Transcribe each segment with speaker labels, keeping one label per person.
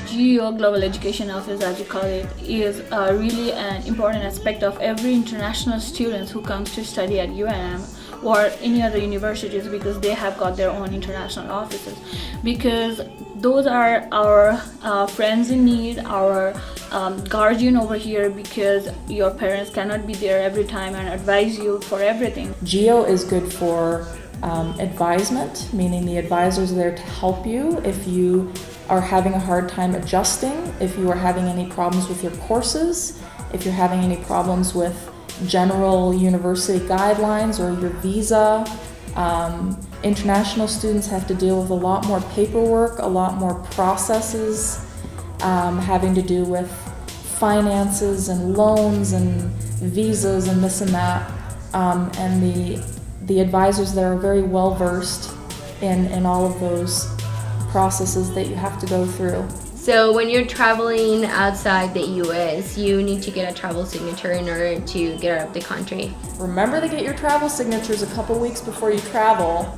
Speaker 1: GEO Global Education Office, as you call it, is really an important aspect of every international student who comes to study at UNM or any other universities, because they have got their own international offices. Because those are our friends in need, our guardian over here, because your parents cannot be there every time and advise you for everything.
Speaker 2: GEO is good for advisement, meaning the advisors are there to help you if you are having a hard time adjusting, if you are having any problems with your courses, if you're having any problems with general university guidelines or your visa. International students have to deal with a lot more paperwork, a lot more processes having to do with finances and loans and visas and this and that. And the advisors there are very well versed in all of those processes that you have to go through.
Speaker 3: So when you're traveling outside the US, you need to get a travel signature in order to get out of the country.
Speaker 2: Remember to get your travel signatures a couple weeks before you travel,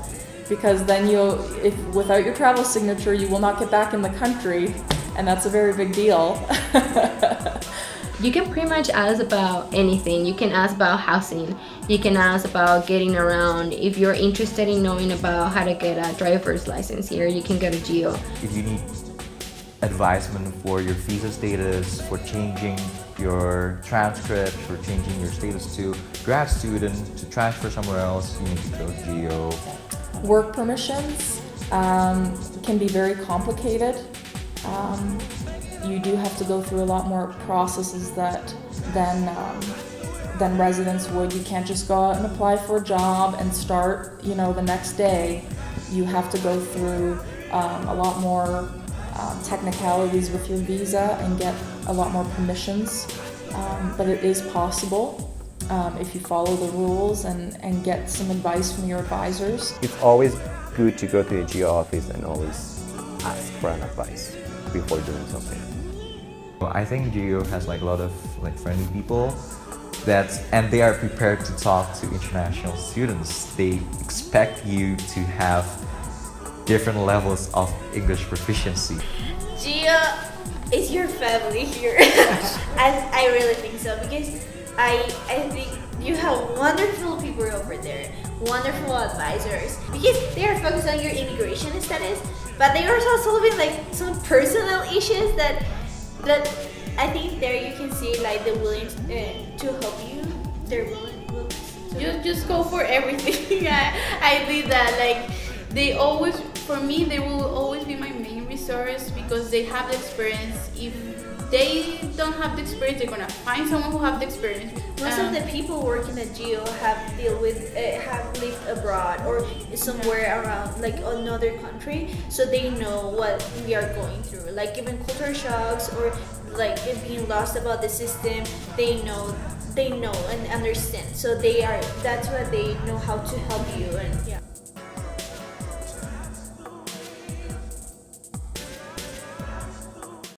Speaker 2: because then without your travel signature, you will not get back in the country, and that's a very big deal.
Speaker 3: You can pretty much ask about anything. You can ask about housing. You can ask about getting around. If you're interested in knowing about how to get a driver's license here, you can go to GEO.
Speaker 4: If you need advisement for your visa status, for changing your transcript, for changing your status to grad student, to transfer somewhere else, you need to go to GEO.
Speaker 2: Work permissions can be very complicated. You do have to go through a lot more processes than residents would. You can't just go out and apply for a job and start, the next day. You have to go through a lot more technicalities with your visa and get a lot more permissions. But it is possible if you follow the rules and get some advice from your advisors.
Speaker 5: It's always good to go to a GEO office and always ask for an advice before doing something.
Speaker 4: Well, I think GEO has a lot of friendly people and they are prepared to talk to international students. They expect you to have different levels of English proficiency.
Speaker 6: GEO is your family here. I really think so, because I think you have wonderful people over there, wonderful advisors, because they are focused on your immigration status, but they are also solving some personal issues that I think there you can see the willingness to help you. They're willing.
Speaker 7: You just go for everything. I think that they always, for me, they will always be my main resource, because they have the experience. If they don't have the experience, they're gonna find someone who have the experience.
Speaker 6: Most of the people working at GEO have lived abroad or somewhere around another country, so they know what we are going through. Even culture shocks or being lost about the system, they know and understand. So that's why they know how to help you, and yeah.